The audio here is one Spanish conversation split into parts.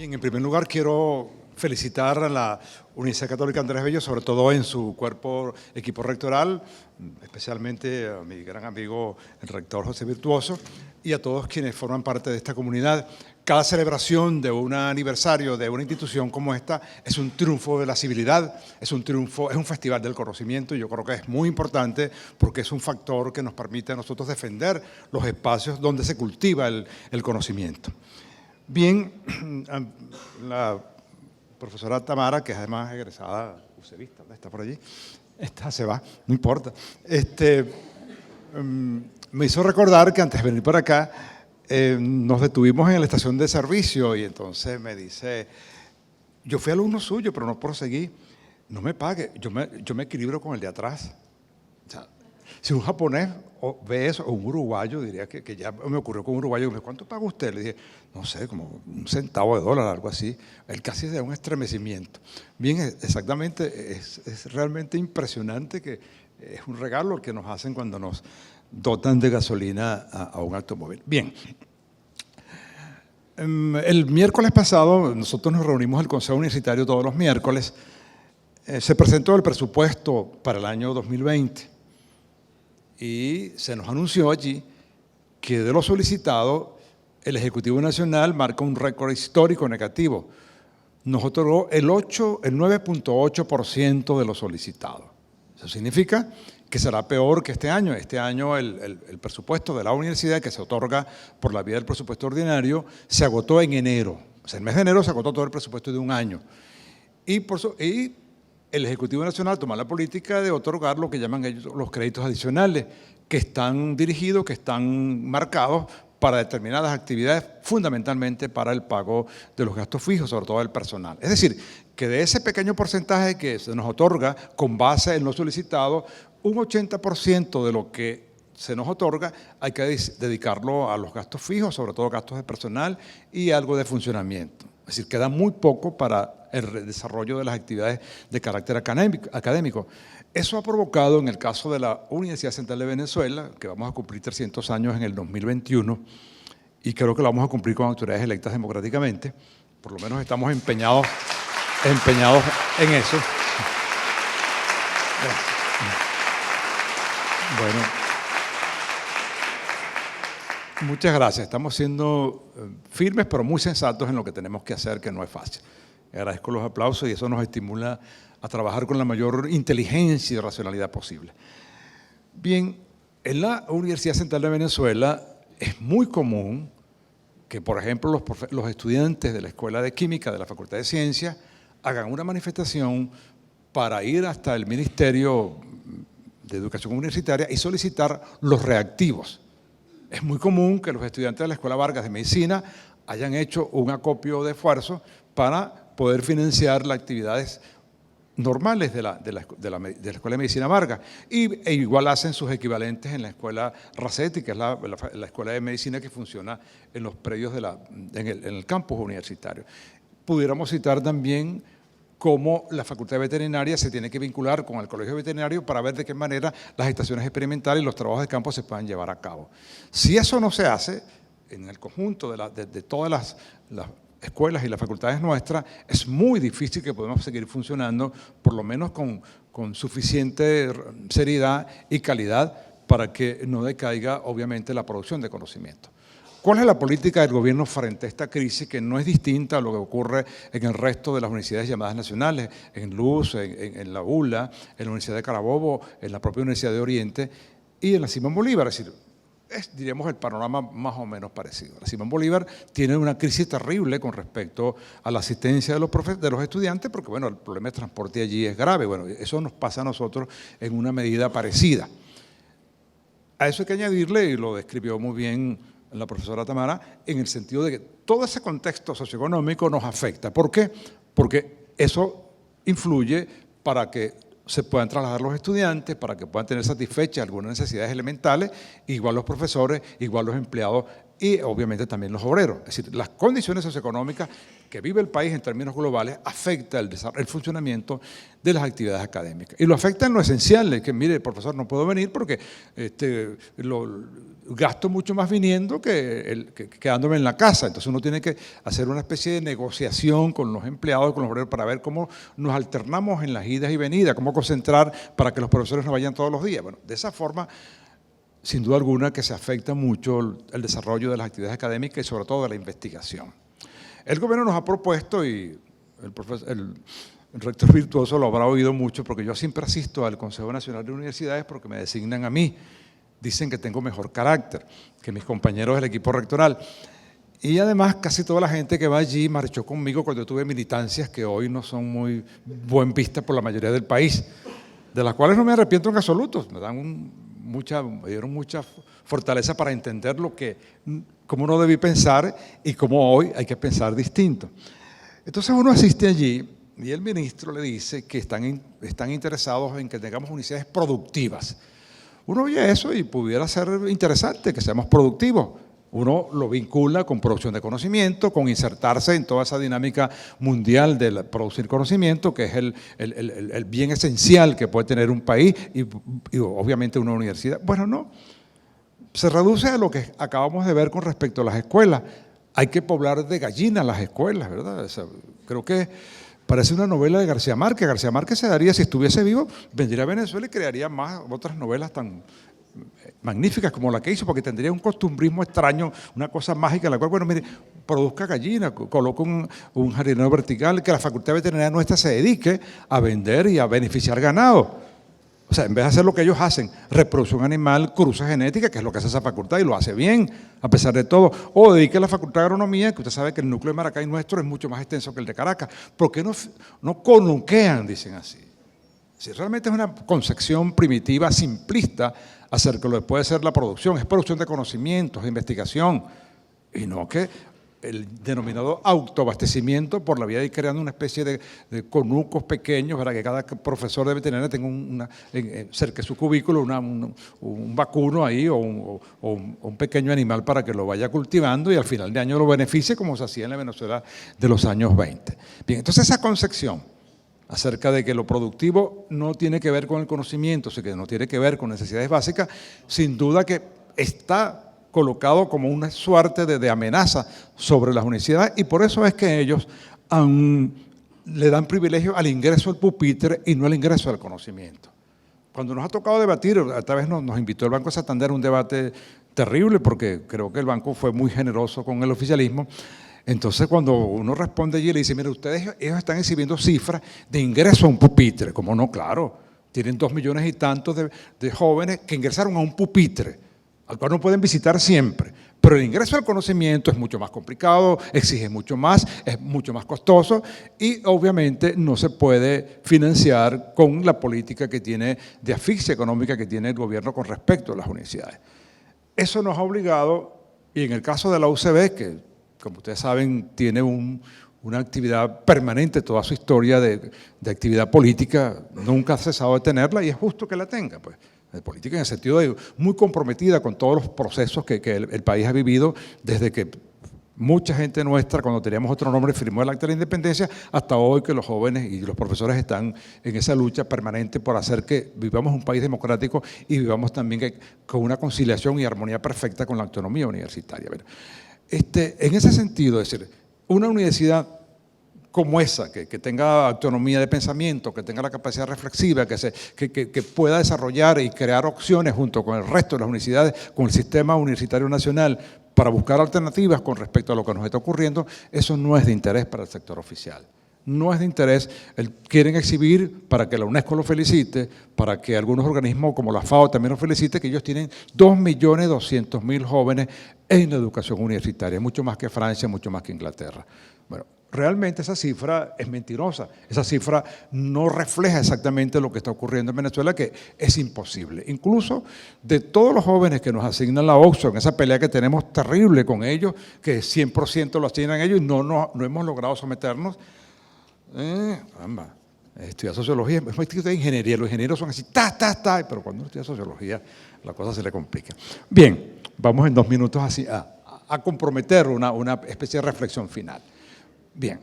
Bien, en primer lugar quiero felicitar a la Universidad Católica Andrés Bello, sobre todo en su equipo rectoral, especialmente a mi gran amigo el rector José Virtuoso y a todos quienes forman parte de esta comunidad. Cada celebración de un aniversario de una institución como esta es un triunfo de la civilidad, es un festival del conocimiento, y yo creo que es muy importante porque es un factor que nos permite a nosotros defender los espacios donde se cultiva el conocimiento. Bien, la profesora Tamara, que es además egresada UCEBista, está por allí, se va, no importa, me hizo recordar que antes de venir para acá nos detuvimos en la estación de servicio y entonces me dice, yo fui alumno suyo, pero no proseguí, no me pague, yo me equilibro con el de atrás. O sea, si un japonés ve eso, o un uruguayo, diría que ya me ocurrió con un uruguayo, me dijo, ¿cuánto paga usted? Le dije, no sé, como $1 algo así. Él casi da un estremecimiento. Bien, exactamente, es realmente impresionante, que es un regalo que nos hacen cuando nos dotan de gasolina a un automóvil. Bien, el miércoles pasado nosotros nos reunimos el Consejo Universitario todos los miércoles. Se presentó el presupuesto para el año 2020 y se nos anunció allí que de lo solicitado el Ejecutivo Nacional marca un récord histórico negativo. Nos otorgó el 9.8% de lo solicitado. Eso significa que será peor que este año. Este año el presupuesto de la universidad, que se otorga por la vía del presupuesto ordinario, se agotó en enero. O sea, el mes de enero se agotó todo el presupuesto de un año. Y el Ejecutivo Nacional toma la política de otorgar lo que llaman ellos los créditos adicionales, que están dirigidos, que están marcados para determinadas actividades, fundamentalmente para el pago de los gastos fijos, sobre todo del personal. Es decir, que de ese pequeño porcentaje que se nos otorga con base en lo solicitado, un 80% de lo que se nos otorga hay que dedicarlo a los gastos fijos, sobre todo gastos de personal y algo de funcionamiento. Es decir, queda muy poco para el desarrollo de las actividades de carácter académico. Eso ha provocado, en el caso de la Universidad Central de Venezuela, que vamos a cumplir 300 años en el 2021, y creo que lo vamos a cumplir con autoridades electas democráticamente, por lo menos estamos empeñados en eso. Bueno, muchas gracias. Estamos siendo firmes, pero muy sensatos en lo que tenemos que hacer, que no es fácil. Agradezco los aplausos y eso nos estimula a trabajar con la mayor inteligencia y racionalidad posible. Bien, en la Universidad Central de Venezuela es muy común que, por ejemplo, los estudiantes de la Escuela de Química de la Facultad de Ciencias hagan una manifestación para ir hasta el Ministerio de Educación Universitaria y solicitar los reactivos. Es muy común que los estudiantes de la Escuela Vargas de Medicina hayan hecho un acopio de esfuerzos para poder financiar las actividades normales de la Escuela de Medicina Vargas, e igual hacen sus equivalentes en la Escuela Racetti, que es la Escuela de Medicina que funciona en los predios en el campus universitario. Pudiéramos citar también cómo la Facultad de Veterinaria se tiene que vincular con el Colegio Veterinario para ver de qué manera las estaciones experimentales y los trabajos de campo se puedan llevar a cabo. Si eso no se hace en el conjunto de todas las escuelas y las facultades nuestras, es muy difícil que podamos seguir funcionando, por lo menos con suficiente seriedad y calidad para que no decaiga, obviamente, la producción de conocimiento. ¿Cuál es la política del gobierno frente a esta crisis, que no es distinta a lo que ocurre en el resto de las universidades llamadas nacionales, en LUS, en la ULA, en la Universidad de Carabobo, en la propia Universidad de Oriente y en la Simón Bolívar? Es decir, diríamos, el panorama más o menos parecido. La Simón Bolívar tiene una crisis terrible con respecto a la asistencia de los estudiantes, porque bueno, el problema de transporte allí es grave. Bueno, eso nos pasa a nosotros en una medida parecida. A eso hay que añadirle, y lo describió muy bien la profesora Tamara, en el sentido de que todo ese contexto socioeconómico nos afecta. ¿Por qué? Porque eso influye para que se puedan trasladar los estudiantes, para que puedan tener satisfechas algunas necesidades elementales, igual los profesores, igual los empleados y obviamente también los obreros. Es decir, las condiciones socioeconómicas que vive el país en términos globales afecta el funcionamiento de las actividades académicas. Y lo afecta en lo esencial, es que mire, profesor, no puedo venir porque gasto mucho más viniendo que quedándome en la casa. Entonces uno tiene que hacer una especie de negociación con los empleados, con los obreros, para ver cómo nos alternamos en las idas y venidas, cómo concentrar para que los profesores no vayan todos los días. Bueno, de esa forma, sin duda alguna, que se afecta mucho el desarrollo de las actividades académicas y sobre todo de la investigación. El gobierno nos ha propuesto, y el rector virtuoso lo habrá oído mucho, porque yo siempre asisto al Consejo Nacional de Universidades porque me designan a mí. Dicen que tengo mejor carácter que mis compañeros del equipo rectoral. Y además casi toda la gente que va allí marchó conmigo cuando yo tuve militancias que hoy no son muy buen vistas por la mayoría del país, de las cuales no me arrepiento en absoluto. Me dieron mucha fortaleza para entender cómo uno debí pensar y cómo hoy hay que pensar distinto. Entonces uno asiste allí y el ministro le dice que están interesados en que tengamos universidades productivas. Uno oye eso y pudiera ser interesante que seamos productivos. Uno lo vincula con producción de conocimiento, con insertarse en toda esa dinámica mundial de producir conocimiento, que es el bien esencial que puede tener un país y obviamente una universidad. Bueno, no. Se reduce a lo que acabamos de ver con respecto a las escuelas. Hay que poblar de gallinas las escuelas, ¿verdad? O sea, creo que parece una novela de García Márquez. García Márquez se daría, si estuviese vivo, vendría a Venezuela y crearía más otras novelas tan magníficas como la que hizo, porque tendría un costumbrismo extraño, una cosa mágica en la cual, bueno, mire, produzca gallinas, coloca un jardinero vertical, que la Facultad Veterinaria nuestra se dedique a vender y a beneficiar ganado. O sea, en vez de hacer lo que ellos hacen, reproducción animal, cruza genética, que es lo que hace esa facultad y lo hace bien, a pesar de todo. O dedique a la Facultad de Agronomía, que usted sabe que el núcleo de Maracay nuestro es mucho más extenso que el de Caracas. ¿Por qué no conuquean, dicen así? Si realmente es una concepción primitiva, simplista, acerca de lo que puede ser la producción, es producción de conocimientos, de investigación, y no que el denominado autoabastecimiento por la vía de ir creando una especie de conucos pequeños para que cada profesor debe tener cerca de su cubículo un vacuno ahí o un pequeño animal para que lo vaya cultivando y al final de año lo beneficie, como se hacía en la Venezuela de los años 20. Bien, entonces esa concepción acerca de que lo productivo no tiene que ver con el conocimiento, o sea, que no tiene que ver con necesidades básicas, sin duda que está colocado como una suerte de amenaza sobre las universidades y por eso es que ellos le dan privilegio al ingreso al pupitre y no al ingreso al conocimiento. Cuando nos ha tocado debatir, esta vez nos invitó el Banco Santander a un debate terrible porque creo que el banco fue muy generoso con el oficialismo. Entonces, cuando uno responde allí, le dice, mire, ellos están exhibiendo cifras de ingreso a un pupitre. ¿Cómo no? Claro, tienen 2 millones y tantos de jóvenes que ingresaron a un pupitre, al cual no pueden visitar siempre. Pero el ingreso al conocimiento es mucho más complicado, exige mucho más, es mucho más costoso y obviamente no se puede financiar con la política que tiene de asfixia económica que tiene el gobierno con respecto a las universidades. Eso nos ha obligado, y en el caso de la UCB, que como ustedes saben, tiene una actividad permanente, toda su historia de actividad política, nunca ha cesado de tenerla y es justo que la tenga, pues. De política en el sentido de muy comprometida con todos los procesos que el país ha vivido desde que mucha gente nuestra, cuando teníamos otro nombre, firmó el Acta de la Independencia, hasta hoy que los jóvenes y los profesores están en esa lucha permanente por hacer que vivamos un país democrático y vivamos también con una conciliación y armonía perfecta con la autonomía universitaria. En ese sentido, es decir, una universidad como esa, que tenga autonomía de pensamiento, que tenga la capacidad reflexiva, que pueda desarrollar y crear opciones junto con el resto de las universidades, con el sistema universitario nacional, para buscar alternativas con respecto a lo que nos está ocurriendo, eso no es de interés para el sector oficial. No es de interés, quieren exhibir para que la UNESCO lo felicite, para que algunos organismos como la FAO también lo felicite, que ellos tienen 2.200.000 jóvenes en la educación universitaria, mucho más que Francia, mucho más que Inglaterra. Bueno, realmente esa cifra es mentirosa, esa cifra no refleja exactamente lo que está ocurriendo en Venezuela, que es imposible. Incluso de todos los jóvenes que nos asignan la OCSO, en esa pelea que tenemos terrible con ellos, que 100% lo asignan ellos y no hemos logrado someternos. Estudiar sociología, es de ingeniería, los ingenieros son así, pero cuando uno estudia sociología la cosa se le complica. Bien, vamos en 2 minutos así a a comprometer una especie de reflexión final. Bien,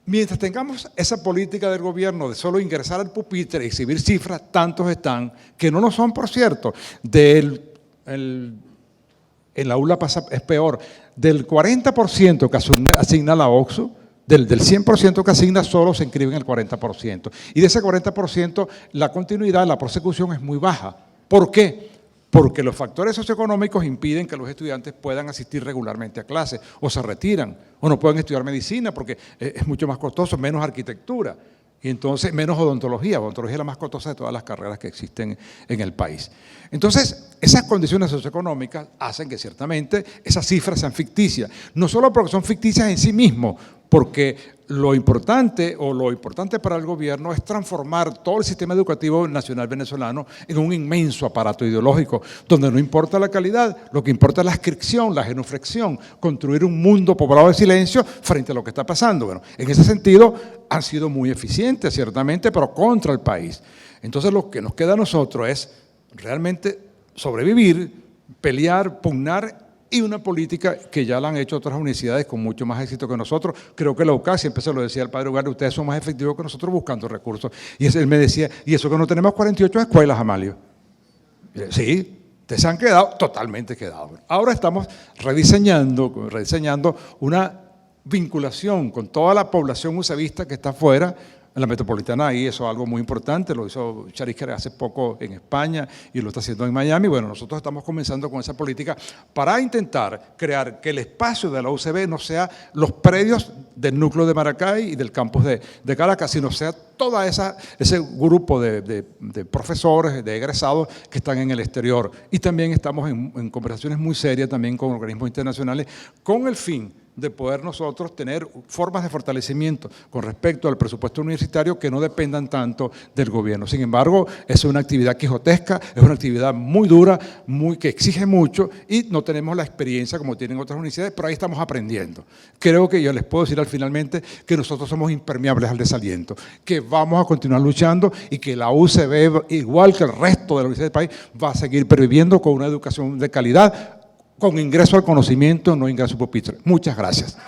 mientras tengamos esa política del gobierno de solo ingresar al pupitre y exhibir cifras, tantos están, que no lo son, por cierto, en la aula pasa, es peor, del 40% que asigna la OCSU, del 100% que asigna, solo se inscriben el 40%. Y de ese 40%, la continuidad, la prosecución es muy baja. ¿Por qué? Porque los factores socioeconómicos impiden que los estudiantes puedan asistir regularmente a clases, o se retiran, o no pueden estudiar medicina porque es mucho más costoso, menos arquitectura, y entonces menos odontología. Odontología es la más costosa de todas las carreras que existen en el país. Entonces, esas condiciones socioeconómicas hacen que ciertamente esas cifras sean ficticias, no solo porque son ficticias en sí mismos, porque lo importante para el gobierno es transformar todo el sistema educativo nacional venezolano en un inmenso aparato ideológico, donde no importa la calidad, lo que importa es la adscripción, la genuflexión, construir un mundo poblado de silencio frente a lo que está pasando. Bueno, en ese sentido han sido muy eficientes, ciertamente, pero contra el país. Entonces lo que nos queda a nosotros es realmente sobrevivir, pelear, pugnar, y una política que ya la han hecho otras universidades con mucho más éxito que nosotros. Creo que la UCAS, siempre se lo decía el padre Ugalde, ustedes son más efectivos que nosotros buscando recursos. Y él me decía, ¿y eso que no tenemos 48 escuelas, Amalio? Sí, ustedes se han quedado totalmente quedados. Ahora estamos rediseñando una vinculación con toda la población usavista que está afuera. En la metropolitana ahí eso es algo muy importante, lo hizo Charisker hace poco en España y lo está haciendo en Miami. Bueno, nosotros estamos comenzando con esa política para intentar crear que el espacio de la UCB no sea los predios del núcleo de Maracay y del campus de Caracas, sino sea todo ese grupo de profesores, de egresados que están en el exterior. Y también estamos en conversaciones muy serias también con organismos internacionales con el fin de poder nosotros tener formas de fortalecimiento con respecto al presupuesto universitario que no dependan tanto del gobierno. Sin embargo, es una actividad quijotesca, es una actividad muy dura, que exige mucho y no tenemos la experiencia como tienen otras universidades, pero ahí estamos aprendiendo. Creo que yo les puedo decir finalmente que nosotros somos impermeables al desaliento, que vamos a continuar luchando y que la UCB, igual que el resto de las universidades del país, va a seguir perviviendo con una educación de calidad, con ingreso al conocimiento, no ingreso al pupitre. Muchas gracias.